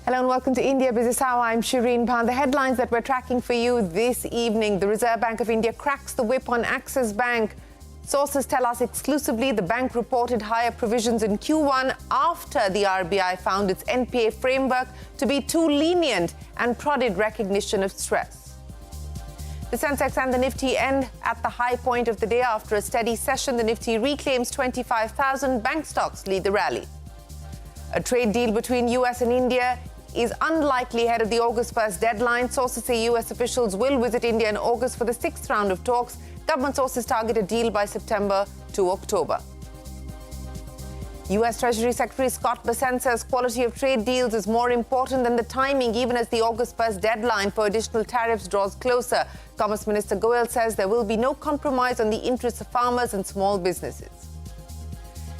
Hello and welcome to India Business Hour. I'm Shireen Bhan. The headlines that we're tracking for you this evening. The Reserve Bank of India cracks the whip on AxisBank. Sources tell us exclusively the bank reported higher provisions in Q1 after the RBI found its NPA framework to be too lenient and prodded recognition of stress. The Sensex and the Nifty end at the high point of the day after a steady session. The Nifty reclaims 25,000. Bank stocks lead the rally. A trade deal between US and India is unlikely ahead of the August 1st deadline. Sources say US officials will visit India in August for the 6th round of talks. Government sources target a deal by September to October. US Treasury Secretary Scott Bessant says quality of trade deals is more important than the timing, even as the August 1st deadline for additional tariffs draws closer. Commerce Minister Goyal says there will be no compromise on the interests of farmers and small businesses.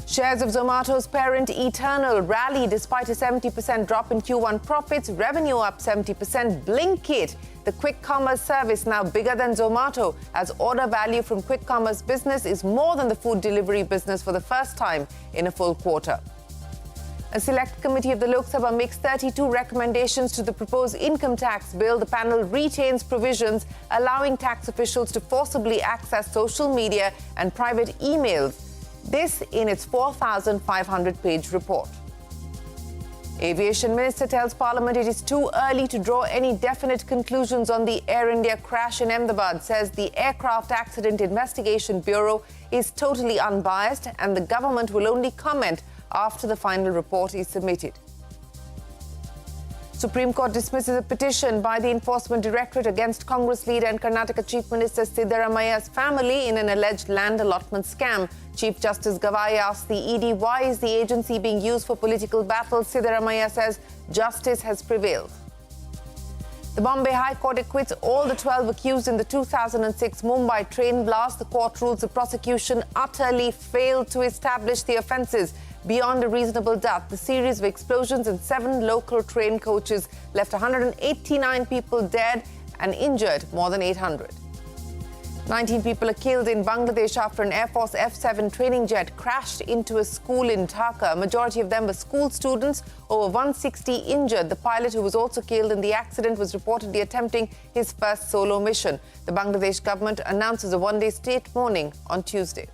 Shares of Zomato's parent Eternal rally despite a 70% drop in Q1 profits, revenue up 70%. Blinkit, the quick commerce service, now bigger than Zomato, as order value from quick commerce business is more than the food delivery business for the first time in a full quarter. A select committee of the LokSabha makes 32 recommendations to the proposed IncomeTax Bill. The panel retains provisions allowing tax officials to forcibly access social media and private emails. This in its 4,500-page report. Aviation Minister tells Parliament it is too early to draw any definite conclusions on the Air India crash in Ahmedabad. Says the Aircraft Accident Investigation Bureau is totally unbiased and the government will only comment after the final report is submitted. Supreme Court dismisses a petition by the Enforcement Directorate against Congress leader and Karnataka Chief Minister Siddaramaia's family in an alleged land allotment scam. Chief Justice Gavai asked the ED why is the agency being used for political battles. Siddaramaia says justice has prevailed. The Bombay High Court acquits all the 12 accused in the 2006 Mumbai Train Blasts. The court rules the prosecution utterly failed to establish the offences beyond a reasonable doubt. The series of explosions in 7 local train coaches left 189 people dead and injured more than 800. 19 people are killed in Bangladesh after an Air Force F7 training jet crashed into a school in Dhaka. A majority of them were school students. Over 160 injured. The pilot, who was also killed in the accident, was reportedly attempting his first solo mission. The Bangladesh government announces a one-day state mourning on Tuesday.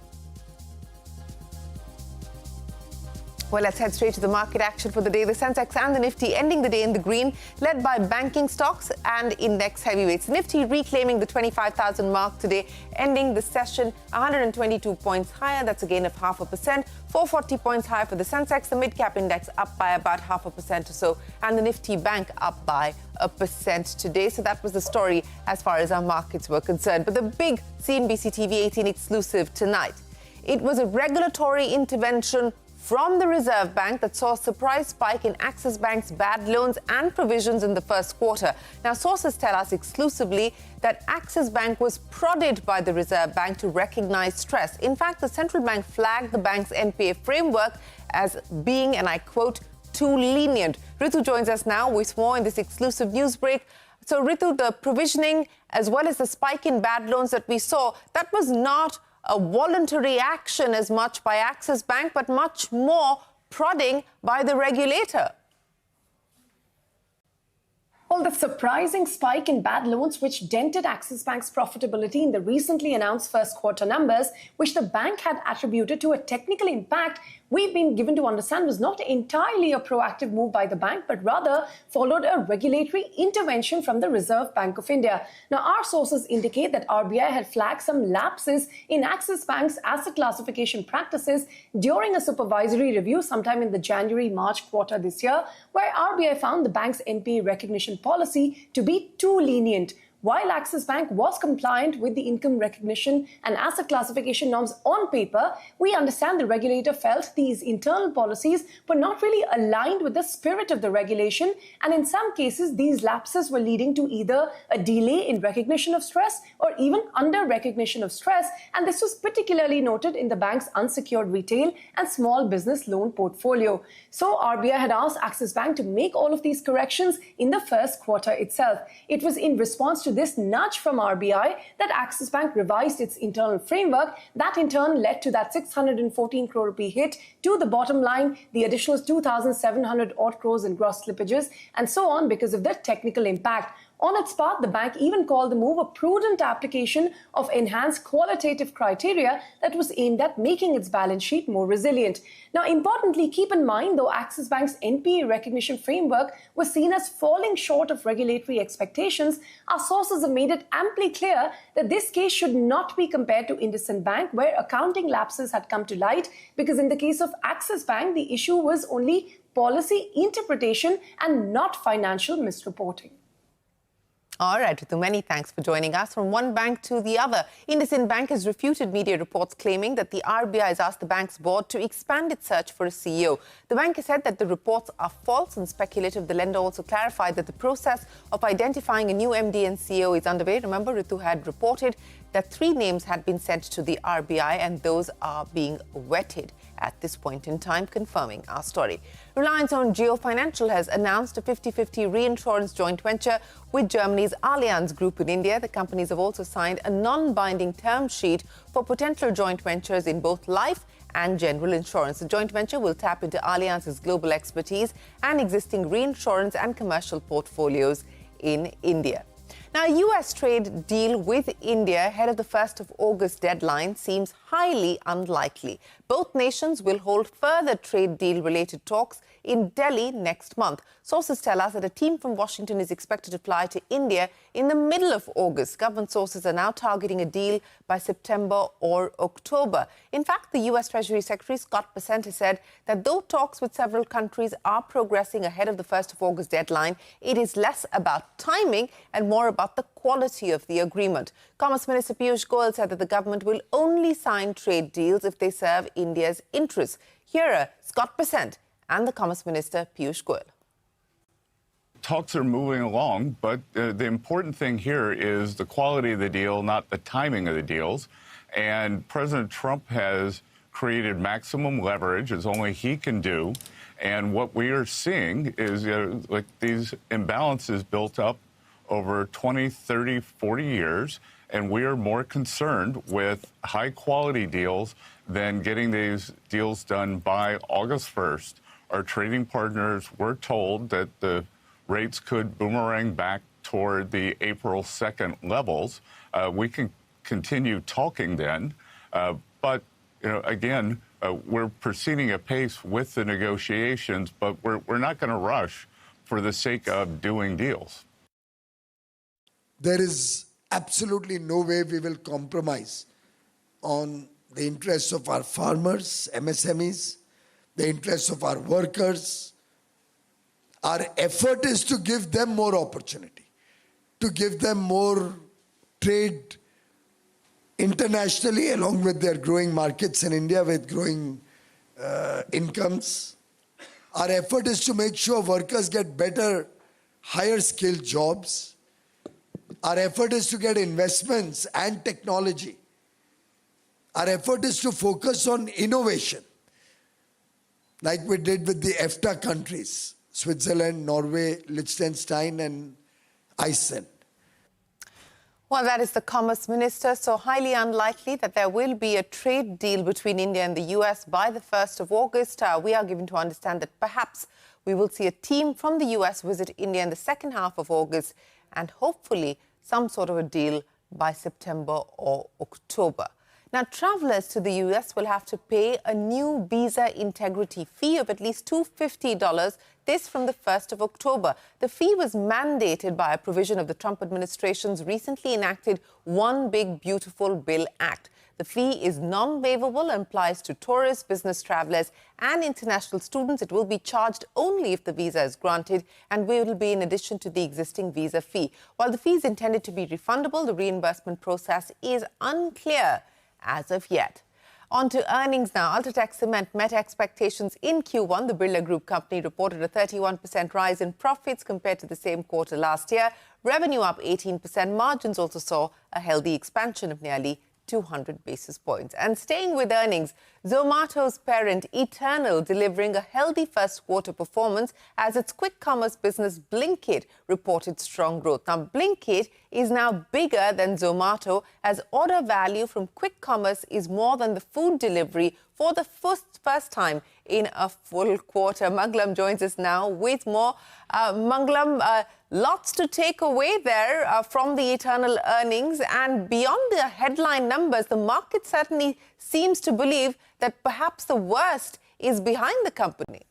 Well, let's head straight to the market action for the day. The Sensex and the Nifty ending the day in the green, led by banking stocks and index heavyweights. Nifty reclaiming the 25,000 mark today, ending the session 122 points higher. That's a gain of 0.5%. 440 points higher for the Sensex. The mid-cap index up by about 0.5% or so, and the Nifty Bank up by 1% today. So that was the story as far as our markets were concerned. But the big CNBC TV18 exclusive tonight, it was a regulatory intervention from the Reserve Bank that saw a surprise spike in AxisBank's bad loans and provisions in the first quarter. Now, sources tell us exclusively that AxisBank was prodded by the Reserve Bank to recognize stress. In fact, the central bank flagged the bank's NPA framework as being, and I quote, too lenient. Ritu joins us now with more in this exclusive news break. So, Ritu, the provisioning as well as the spike in bad loans that we saw, that was not a voluntary action as much by AxisBank, but much more prodding by the regulator. Well, the surprising spike in bad loans, which dented AxisBank's profitability in the recently announced first quarter numbers, which the bank had attributed to a technical impact, we've been given to understand was not entirely a proactive move by the bank, but rather followed a regulatory intervention from the Reserve Bank of India. Now, our sources indicate that RBI had flagged some lapses in AxisBank's asset classification practices during a supervisory review sometime in the January-March quarter this year, where RBI found the bank's NPA recognition policy to be too lenient. While Axis Bank was compliant with the income recognition and asset classification norms on paper, we understand the regulator felt these internal policies were not really aligned with the spirit of the regulation, and in some cases, these lapses were leading to either a delay in recognition of stress or even under recognition of stress, and this was particularly noted in the bank's unsecured retail and small business loan portfolio. So RBI had asked Axis Bank to make all of these corrections in the first quarter itself. It was in response to to this nudge from RBI that Axis Bank revised its internal framework. That in turn led to that 614 crore rupee hit to the bottom line, the additional 2,700 odd crores in gross slippages, and so on because of the technical impact. On its part, the bank even called the move a prudent application of enhanced qualitative criteria that was aimed at making its balance sheet more resilient. Now, importantly, keep in mind, though Axis Bank's NPA recognition framework was seen as falling short of regulatory expectations, our sources have made it amply clear that this case should not be compared to IndusInd Bank, where accounting lapses had come to light, because in the case of Axis Bank, the issue was only policy interpretation and not financial misreporting. All right, Ritu, many thanks for joining us. From one bank to the other, IndusInd Bank has refuted media reports claiming that the RBI has asked the bank's board to expand its search for a CEO. The bank has said that the reports are false and speculative. The lender also clarified that the process of identifying a new MD and CEO is underway. Remember, Ritu had reported that 3 names had been sent to the RBI and those are being vetted at this point in time, confirming our story. Reliance-owned Jio Financial has announced a 50-50 reinsurance joint venture with Germany's Allianz Group in India. The companies have also signed a non-binding term sheet for potential joint ventures in both life and general insurance. The joint venture will tap into Allianz's global expertise and existing reinsurance and commercial portfolios in India. Now, a U.S. trade deal with India ahead of the 1st of August deadline seems highly unlikely. Both nations will hold further trade deal-related talks in Delhi next month. Sources tell us that a team from Washington is expected to fly to India in the middle of August. Government sources are now targeting a deal by September or October. In fact, the U.S. Treasury Secretary Scott Bessant has said that though talks with several countries are progressing ahead of the 1st of August deadline, it is less about timing and more about the quality of the agreement. Commerce Minister Piyush Goyal said that the government will only sign trade deals if they serve India's interests. Here are Scott Bessant and the Commerce Minister Piyush Goyal. Talks are moving along, but the important thing here is the quality of the deal, not the timing of the deals. And President Trump has created maximum leverage, as only he can do. And what we are seeing is like these imbalances built up over 20, 30, 40 years. And we are more concerned with high-quality deals than getting these deals done by August 1st. Our trading partners were told that the rates could boomerang back toward the April 2nd levels. We can continue talking then, but again, we're proceeding apace with the negotiations, but we're not going to rush for the sake of doing deals. There is absolutely no way we will compromise on the interests of our farmers, MSMEs, the interests of our workers. Our effort is to give them more opportunity, to give them more trade internationally along with their growing markets in India with growing incomes. Our effort is to make sure workers get better, higher skilled jobs. Our effort is to get investments and technology. Our effort is to focus on innovation, like we did with the EFTA countries, Switzerland, Norway, Liechtenstein, and Iceland. Well, that is the Commerce Minister, so highly unlikely that there will be a trade deal between India and the US by the 1st of August. We are given to understand that perhaps we will see a team from the US visit India in the second half of August and hopefully some sort of a deal by September or October. Now, travellers to the US will have to pay a new visa integrity fee of at least $250, this from the 1st of October. The fee was mandated by a provision of the Trump administration's recently enacted One Big Beautiful Bill Act. The fee is non-waivable and applies to tourists, business travellers and international students. It will be charged only if the visa is granted and will be in addition to the existing visa fee. While the fee is intended to be refundable, the reimbursement process is unclear as of yet. On to earnings now. Ultratech Cement met expectations in Q1. The Birla Group company reported a 31% rise in profits compared to the same quarter last year. Revenue up 18%. Margins also saw a healthy expansion of nearly 200 basis points. And staying with earnings, Zomato's parent, Eternal, delivering a healthy first quarter performance as its quick commerce business Blinkit reported strong growth. Now, Blinkit is now bigger than Zomato as order value from quick commerce is more than the food delivery for the first time in a full quarter. Mangalam joins us now with more. Mangalam, lots to take away there from the Eternal earnings, and beyond the headline numbers, the market certainly seems to believe that perhaps the worst is behind the company.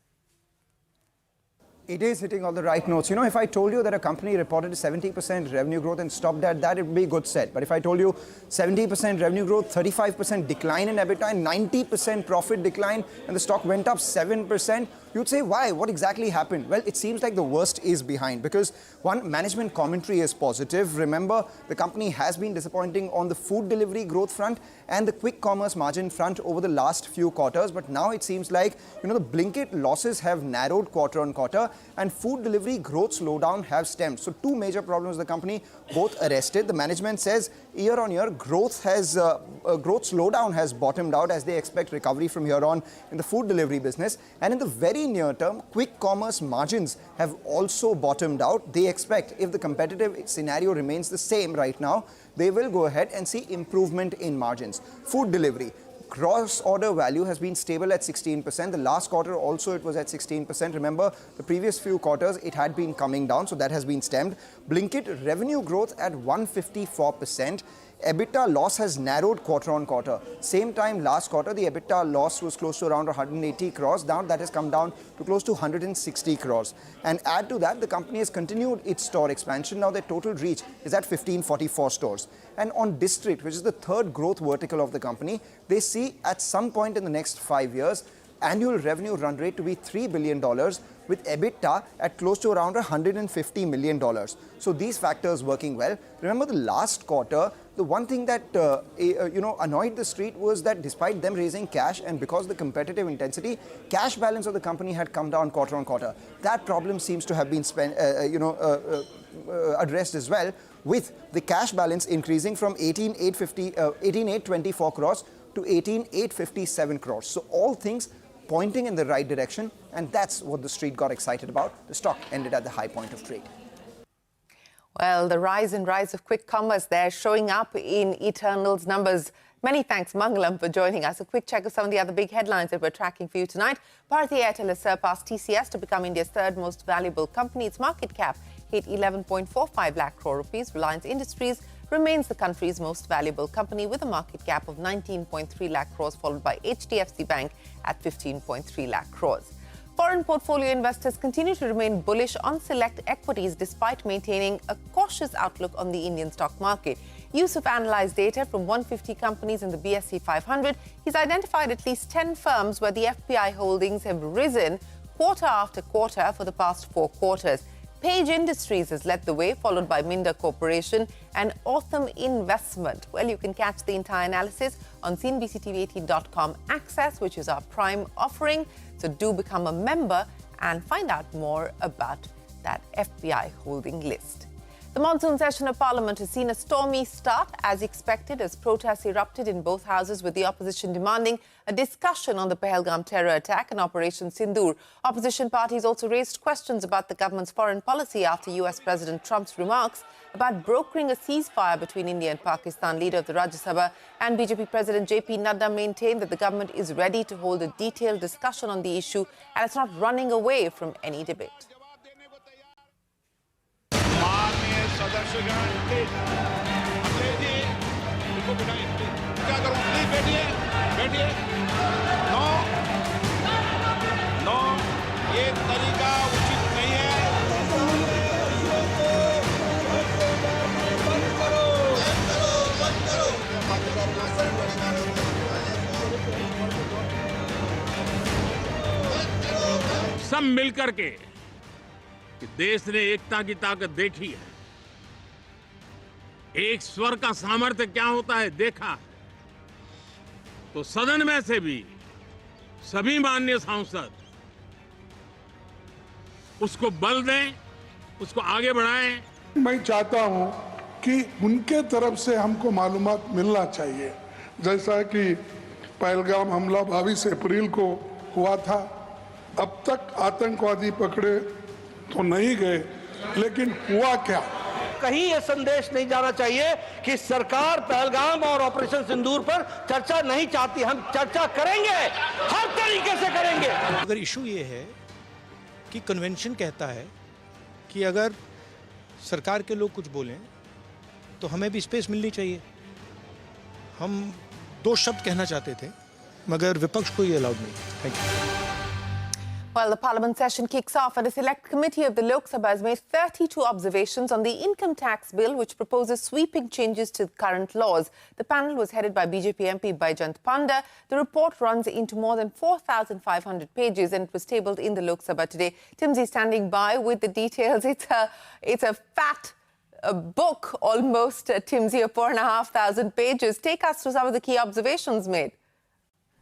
It is hitting all the right notes. You know, if I told you that a company reported 70% revenue growth and stopped at that, it would be a good set. But if I told you 70% revenue growth, 35% decline in EBITDA, and 90% profit decline, and the stock went up 7%, you'd say, why? What exactly happened? Well, it seems like the worst is behind because, one, management commentary is positive. Remember, the company has been disappointing on the food delivery growth front and the quick commerce margin front over the last few quarters. But now it seems like, you know, the Blinkit losses have narrowed quarter on quarter and food delivery growth slowdown have stemmed. So two major problems the company both arrested. The management says year on year growth slowdown has bottomed out as they expect recovery from here on in the food delivery business. And in the very near term, quick commerce margins have also bottomed out. They expect if the competitive scenario remains the same right now, they will go ahead and see improvement in margins. Food delivery. Gross order value has been stable at 16%. The last quarter also it was at 16%. Remember, the previous few quarters it had been coming down, so that has been stemmed. Blinkit revenue growth at 154%. EBITDA loss has narrowed quarter on quarter. Same time last quarter, the EBITDA loss was close to around 180 crores. Now that has come down to close to 160 crores. And add to that, the company has continued its store expansion. Now their total reach is at 1544 stores. And on District, which is the third growth vertical of the company, they see at some point in the next 5 years, annual revenue run rate to be $3 billion with EBITDA at close to around $150 million. So these factors working well. Remember the last quarter, the one thing that annoyed the street was that despite them raising cash and because of the competitive intensity, cash balance of the company had come down quarter on quarter. That problem seems to have been addressed as well, with the cash balance increasing from 18,824 crores to 18,857 crores. So all things pointing in the right direction, and that's what the street got excited about. The stock ended at the high point of trade. Well, the rise of quick commerce there showing up in Eternal's numbers. Many thanks, Mangalam, for joining us. A quick check of some of the other big headlines that we're tracking for you tonight. Bharti Airtel has surpassed TCS to become India's third most valuable company. Its market cap hit 11.45 lakh crore rupees. Reliance Industries remains the country's most valuable company with a market cap of 19.3 lakh crores, followed by HDFC Bank at 15.3 lakh crores. Foreign portfolio investors continue to remain bullish on select equities despite maintaining a cautious outlook on the Indian stock market. Yusuf analyzed data from 150 companies in the BSE 500. He's identified at least 10 firms where the FPI holdings have risen quarter after quarter for the past 4 quarters. Page Industries has led the way, followed by Minda Corporation and Autumn Investment. Well, you can catch the entire analysis on CNBC TV18.com Access, which is our prime offering. So do become a member and find out more about that FPI holding list. The monsoon session of Parliament has seen a stormy start, as expected, as protests erupted in both houses, with the opposition demanding a discussion on the Pahalgam terror attack and Operation Sindoor. Opposition parties also raised questions about the government's foreign policy after US President Trump's remarks about brokering a ceasefire between India and Pakistan. Leader of the Rajya Sabha and BJP President JP Nadda maintained that the government is ready to hold a detailed discussion on the issue and it's not running away from any debate. सब मिलकर के कि देश ने एकता की ताकत देखी है, एक स्वर का सामर्थ्य क्या होता है देखा, तो सदन में से भी सभी माननीय सांसद उसको बल दें, उसको आगे बढ़ाएं। मैं चाहता हूं कि उनके तरफ से हमको मालूमात मिलना चाहिए, जैसा कि पहलगाम हमला 22 अप्रैल को हुआ था। अब तक आतंकवादी पकड़े तो नहीं गए, लेकिन हुआ क्या? कहीं ये संदेश नहीं जाना चाहिए कि सरकार पहलगाम और ऑपरेशन सिंदूर पर चर्चा नहीं चाहती। हम चर्चा करेंगे, हर तरीके से करेंगे। अगर इशू ये है कि कन्वेंशन कहता है कि अगर सरकार के लोग कुछ बोलें तो हमें भी स्पेस मिलनी चाहिए। हम 2 शब्द कहना चाहते थे, मगर विपक्ष को ये अलाउड नहीं। Thank you. Well, the Parliament session kicks off and a select committee of the LokSabha has made 32 observations on the IncomeTax Bill, which proposes sweeping changes to current laws. The panel was headed by BJP MP Baijant Panda. The report runs into more than 4,500 pages and it was tabled in the LokSabha today. Timsy standing by with the details. It's a fat book, almost, Timsy, of 4,500 pages. Take us through some of the key observations made.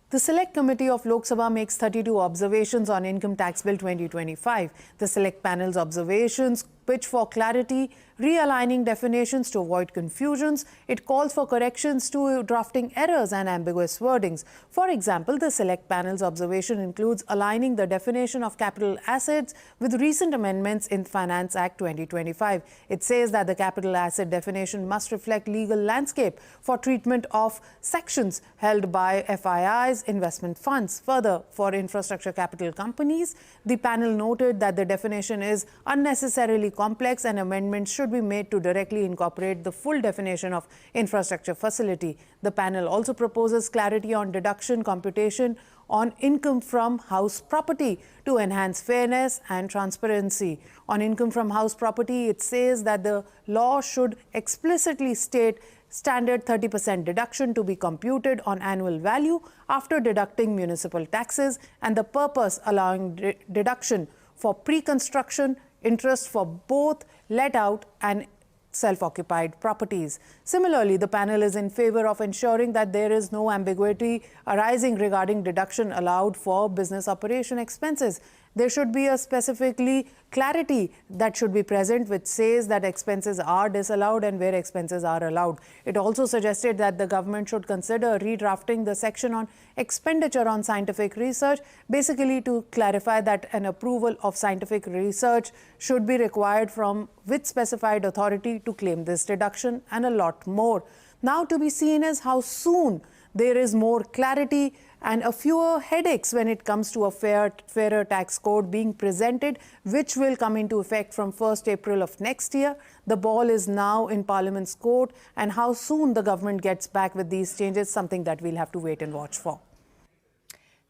The Select Committee of Lok Sabha makes 32 observations on Income Tax Bill 2025. The Select Panel's observations pitch for clarity, realigning definitions to avoid confusions. It calls for corrections to drafting errors and ambiguous wordings. For example, the Select Panel's observation includes aligning the definition of capital assets with recent amendments in Finance Act 2025. It says that the capital asset definition must reflect legal landscape for treatment of sections held by FIIs, investment funds. Further, for infrastructure capital companies, the panel noted that the definition is unnecessarily complex and amendments should be made to directly incorporate the full definition of infrastructure facility. The panel also proposes clarity on deduction computation on income from house property to enhance fairness and transparency. On income from house property, it says that the law should explicitly state standard 30% deduction to be computed on annual value after deducting municipal taxes, and the purpose allowing deduction for pre-construction interest for both let out and self-occupied properties. Similarly, the panel is in favor of ensuring that there is no ambiguity arising regarding deduction allowed for business operation expenses. There should be a specifically clarity that should be present which says that expenses are disallowed and where expenses are allowed. It also suggested that the government should consider redrafting the section on expenditure on scientific research, basically to clarify that an approval of scientific research should be required from which specified authority to claim this deduction, and a lot more. Now to be seen is how soon there is more clarity and a fewer headaches when it comes to a fairer tax code being presented, which will come into effect from 1st April of next year. The ball is now in Parliament's court, and how soon the government gets back with these changes, something that we'll have to wait and watch for.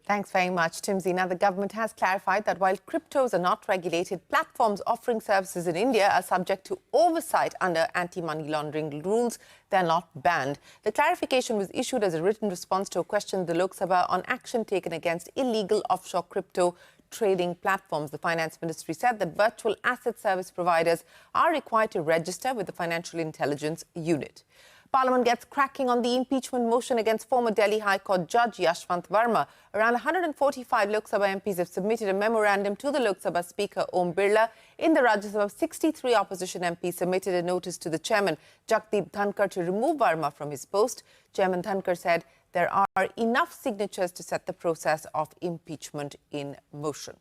Thanks very much, Timsy. Now, the government has clarified that while cryptos are not regulated, platforms offering services in India are subject to oversight under anti-money laundering rules. They are not banned. The clarification was issued as a written response to a question in the Lok Sabha on action taken against illegal offshore crypto trading platforms. The Finance Ministry said that virtual asset service providers are required to register with the Financial Intelligence Unit. Parliament gets cracking on the impeachment motion against former Delhi High Court Judge Yashwant Verma. Around 145 Lok Sabha MPs have submitted a memorandum to the Lok Sabha Speaker Om Birla. In the Rajya Sabha, 63 opposition MPs submitted a notice to the chairman, Jagdeep Dhankar, to remove Verma from his post. Chairman Dhankar said there are enough signatures to set the process of impeachment in motion.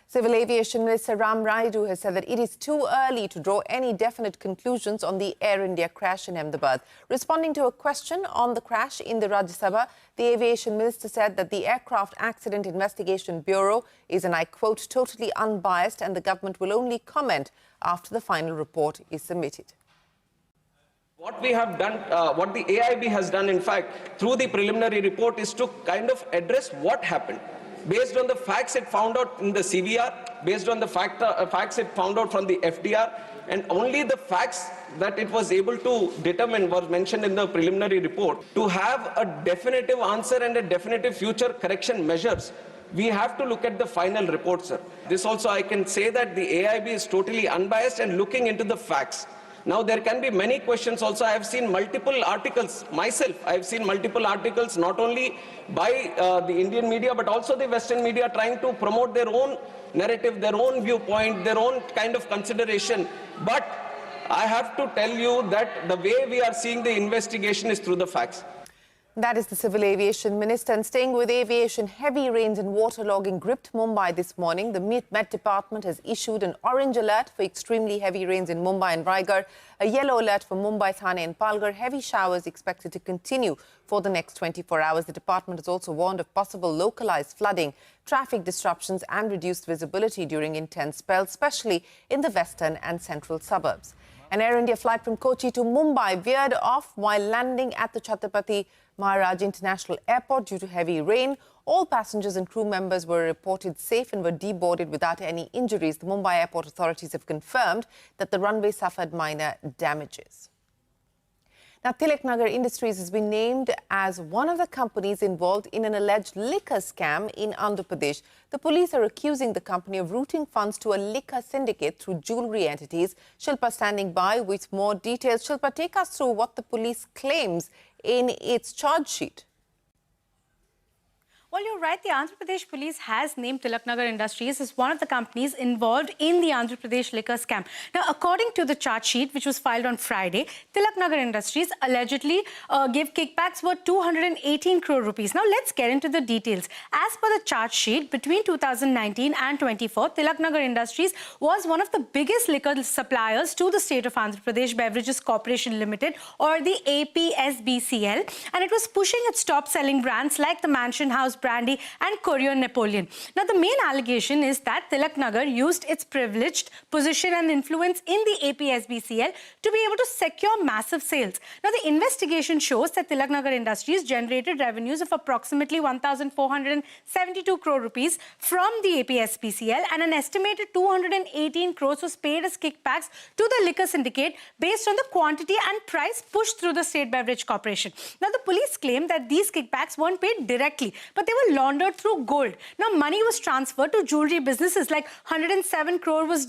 Civil Aviation Minister Ram Raidu has said that it is too early to draw any definite conclusions on the Air India crash in Ahmedabad. Responding to a question on the crash in the Rajya Sabha, the Aviation Minister said that the Aircraft Accident Investigation Bureau is, and I quote, totally unbiased, and the government will only comment after the final report is submitted. What we have done, what the AIB has done, in fact, through the preliminary report is to kind of address what happened. Based on the facts it found out in the CVR, based on the facts it found out from the FDR, and only the facts that it was able to determine was mentioned in the preliminary report. To have a definitive answer and a definitive future correction measures, we have to look at the final report, sir. This also I can say that the AIB is totally unbiased and looking into the facts. Now, there can be many questions also. I have seen multiple articles myself. I have seen multiple articles not only by the Indian media but also the Western media trying to promote their own narrative, their own viewpoint, their own kind of consideration. But I have to tell you that the way we are seeing the investigation is through the facts. That is the Civil Aviation Minister. And staying with aviation, heavy rains and waterlogging gripped Mumbai this morning. The Met Department has issued an orange alert for extremely heavy rains in Mumbai and Raigad, a yellow alert for Mumbai, Thane and Palghar. Heavy showers expected to continue for the next 24 hours. The department has also warned of possible localized flooding, traffic disruptions and reduced visibility during intense spells, especially in the western and central suburbs. An Air India flight from Kochi to Mumbai veered off while landing at the Chhatrapati Maharaj International Airport due to heavy rain. All passengers and crew members were reported safe and were deboarded without any injuries. The Mumbai airport authorities have confirmed that the runway suffered minor damages. Now, Tilaknagar Industries has been named as one of the companies involved in an alleged liquor scam in Andhra Pradesh. The police are accusing the company of routing funds to a liquor syndicate through jewellery entities. Shilpa standing by with more details. Shilpa, take us through what the police claims in its charge sheet. Well, you're right. The Andhra Pradesh police has named Tilaknagar Industries as one of the companies involved in the Andhra Pradesh liquor scam. Now, according to the charge sheet, which was filed on Friday, Tilaknagar Industries allegedly gave kickbacks worth 218 crore rupees. Now, let's get into the details. As per the charge sheet, between 2019 and 24, Tilaknagar Industries was one of the biggest liquor suppliers to the state of Andhra Pradesh Beverages Corporation Limited, or the APSBCL, and it was pushing its top-selling brands like the Mansion House Brandy and Korean Napoleon. Now, the main allegation is that Tilaknagar used its privileged position and influence in the APSBCL to be able to secure massive sales. Now, the investigation shows that Tilaknagar Industries generated revenues of approximately 1,472 crore rupees from the APSBCL, and an estimated 218 crores was paid as kickbacks to the liquor syndicate based on the quantity and price pushed through the State Beverage Corporation. Now, the police claim that these kickbacks weren't paid directly, but they were laundered through gold. Now, money was transferred to jewelry businesses, like 107 crore was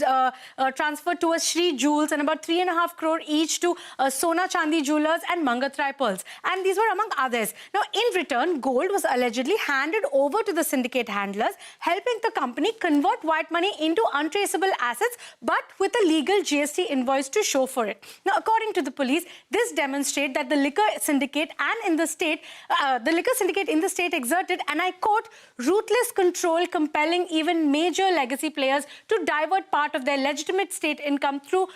transferred to Shri Jewels, and about 3.5 crore each to Sona Chandi Jewelers and Mangatrai Pearls. And these were among others. Now, in return, gold was allegedly handed over to the syndicate handlers, helping the company convert white money into untraceable assets, but with a legal GST invoice to show for it. Now, according to the police, this demonstrates that the liquor syndicate in the state exerted, and I quote, ruthless control, compelling even major legacy players to divert part of their legitimate state income through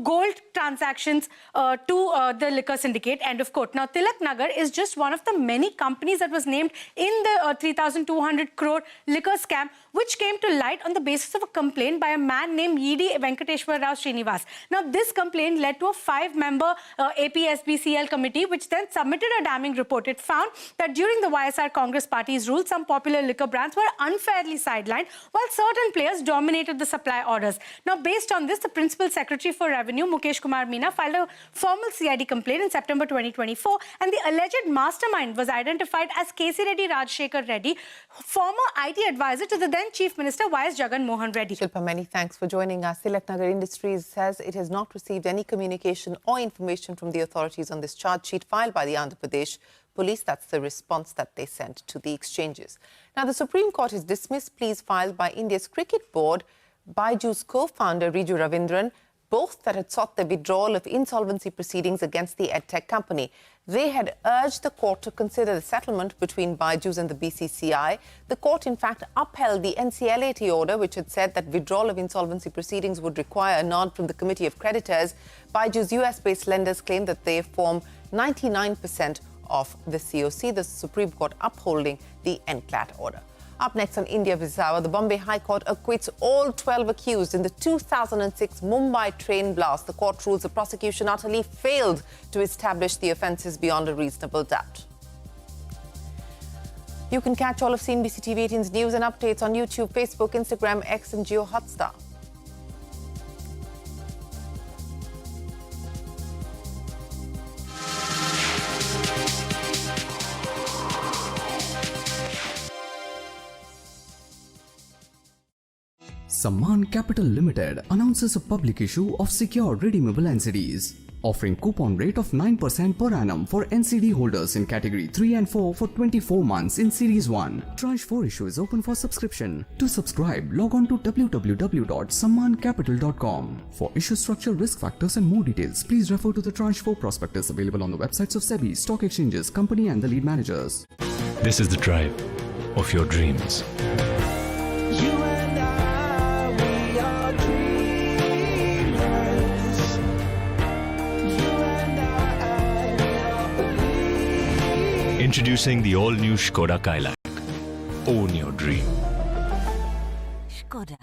gold transactions to the liquor syndicate, end of quote. Now, Tilaknagar is just one of the many companies that was named in the 3,200 crore liquor scam, which came to light on the basis of a complaint by a man named Yidi Venkateshwar Rao Srinivas. Now, this complaint led to a 5-member APSBCL committee, which then submitted a damning report. It found that during the YSR Congress Party's rule, some popular liquor brands were unfairly sidelined, while certain players dominated the supply orders. Now, based on this, the Principal Secretary for Revenue, Mukesh Kumar Meena, filed a formal CID complaint in September 2024, and the alleged mastermind was identified as KC Reddy Rajshekhar Reddy, former IT advisor to the then Chief Minister Y.S. Jagan Mohan Reddy. Shilpa, many thanks for joining us. Tilaknagar Industries says it has not received any communication or information from the authorities on this charge sheet filed by the Andhra Pradesh police. That's the response that they sent to the exchanges. Now, the Supreme Court has dismissed pleas filed by India's cricket board, Byju's co-founder Riju Ravindran, both that had sought the withdrawal of insolvency proceedings against the edtech company. They had urged the court to consider the settlement between Byju's and the BCCI. The court, in fact, upheld the NCLAT order, which had said that withdrawal of insolvency proceedings would require a nod from the Committee of Creditors. Byju's US-based lenders claim that they form 99% of the COC, the Supreme Court upholding the NCLAT order. Up next on India this hour, the Bombay High Court acquits all 12 accused in the 2006 Mumbai Train Blast. The court rules the prosecution utterly failed to establish the offences beyond a reasonable doubt. You can catch all of CNBC TV18's news and updates on YouTube, Facebook, Instagram, X and Jio Hotstar. Samman Capital Limited announces a public issue of secured redeemable NCDs, offering coupon rate of 9% per annum for NCD holders in category 3 and 4 for 24 months in Series 1. Tranche 4 issue is open for subscription. To subscribe, log on to www.sammancapital.com. For issue structure, risk factors and more details, please refer to the Tranche 4 prospectus available on the websites of SEBI, stock exchanges, company and the lead managers. This is the drive of your dreams. Introducing the all-new Škoda Kayak. Own your dream. Škoda.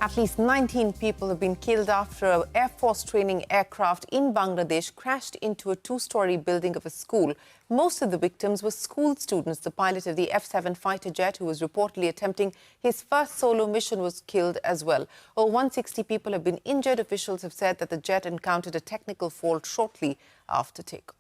At least 19 people have been killed after an Air Force training aircraft in Bangladesh crashed into a two-story building of a school. Most of the victims were school students. The pilot of the F7 fighter jet, who was reportedly attempting his first solo mission, was killed as well. Over 160 people have been injured. Officials have said that the jet encountered a technical fault shortly after takeoff.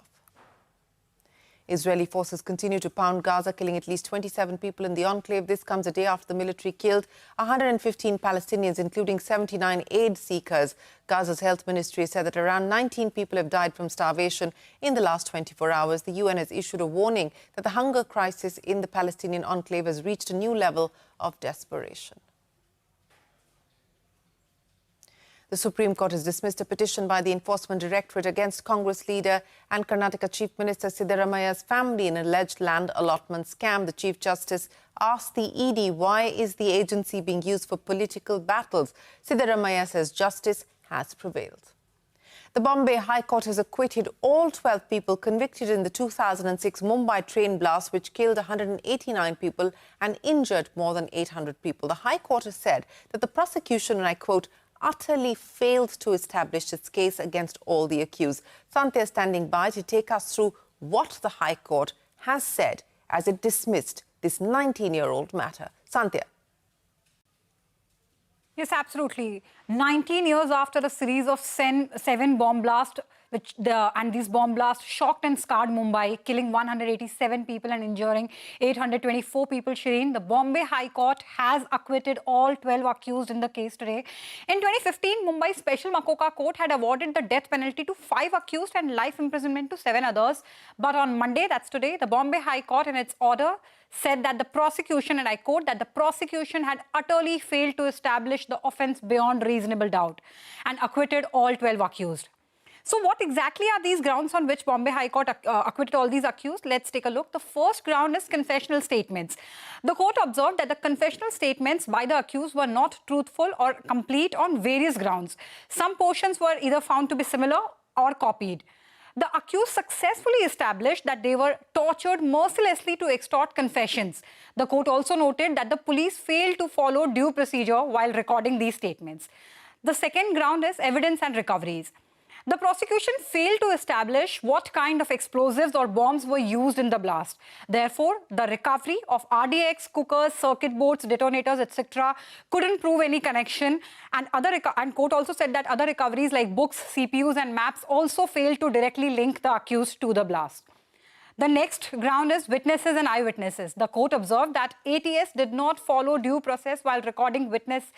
Israeli forces continue to pound Gaza, killing at least 27 people in the enclave. This comes a day after the military killed 115 Palestinians, including 79 aid seekers. Gaza's health ministry said that around 19 people have died from starvation in the last 24 hours. The UN has issued a warning that the hunger crisis in the Palestinian enclave has reached a new level of desperation. The Supreme Court has dismissed a petition by the Enforcement Directorate against Congress leader and Karnataka Chief Minister Siddaramaia's family in an alleged land allotment scam. The Chief Justice asked the ED, why is the agency being used for political battles? Siddaramaia says justice has prevailed. The Bombay High Court has acquitted all 12 people convicted in the 2006 Mumbai Train Blasts, which killed 189 people and injured more than 800 people. The High Court has said that the prosecution, and I quote, utterly failed to establish its case against all the accused. Santya is standing by to take us through what the High Court has said as it dismissed this 19-year-old matter. Santya. Yes, absolutely. 19 years after a series of 7 bomb blasts, and these bomb blasts shocked and scarred Mumbai, killing 187 people and injuring 824 people, Shireen, the Bombay High Court has acquitted all 12 accused in the case today. In 2015, Mumbai Special Makoka Court had awarded the death penalty to 5 accused and life imprisonment to 7 others. But on Monday, that's today, the Bombay High Court in its order said that the prosecution, and I quote, that the prosecution had utterly failed to establish the offence beyond reasonable doubt and acquitted all 12 accused. So what exactly are these grounds on which Bombay High Court acquitted all these accused? Let's take a look. The first ground is confessional statements. The court observed that the confessional statements by the accused were not truthful or complete on various grounds. Some portions were either found to be similar or copied. The accused successfully established that they were tortured mercilessly to extort confessions. The court also noted that the police failed to follow due procedure while recording these statements. The second ground is evidence and recoveries. The prosecution failed to establish what kind of explosives or bombs were used in the blast. Therefore, the recovery of RDX, cookers, circuit boards, detonators, etc. couldn't prove any connection. And court also said that other recoveries like books, CPUs and maps also failed to directly link the accused to the blast. The next ground is witnesses and eyewitnesses. The court observed that ATS did not follow due process while recording witness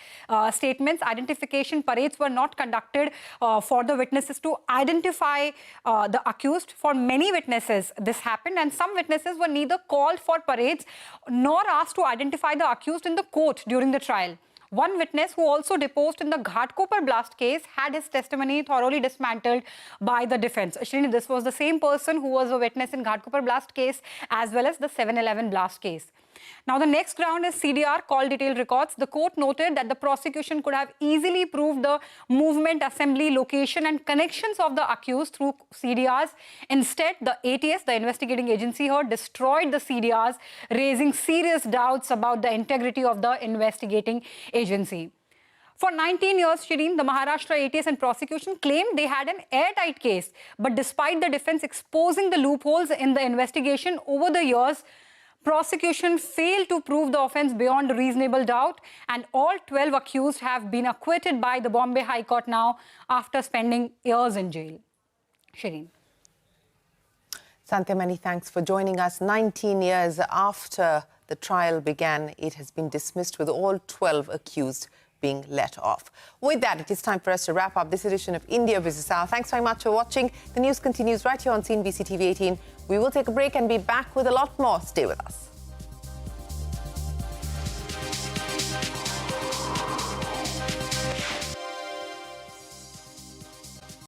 statements. Identification parades were not conducted for the witnesses to identify the accused. For many witnesses, this happened, and some witnesses were neither called for parades nor asked to identify the accused in the court during the trial. One witness who also deposed in the Ghatkopar blast case had his testimony thoroughly dismantled by the defense. Shrini, this was the same person who was a witness in Ghatkopar blast case as well as the 7/11 blast case. Now, the next ground is CDR, call detail records. The court noted that the prosecution could have easily proved the movement, assembly, location and connections of the accused through CDRs. Instead, the ATS, the investigating agency here, destroyed the CDRs, raising serious doubts about the integrity of the investigating agency. For 19 years, Shireen, the Maharashtra ATS and prosecution claimed they had an airtight case. But despite the defense exposing the loopholes in the investigation over the years, prosecution failed to prove the offence beyond reasonable doubt, and all 12 accused have been acquitted by the Bombay High Court now after spending years in jail. Shireen. Santya, many thanks for joining us. 19 years after the trial began, it has been dismissed with all 12 accused being let off. With that, it is time for us to wrap up this edition of India Business Hour. Thanks very much for watching. The news continues right here on CNBC TV18. We will take a break and be back with a lot more. Stay with us.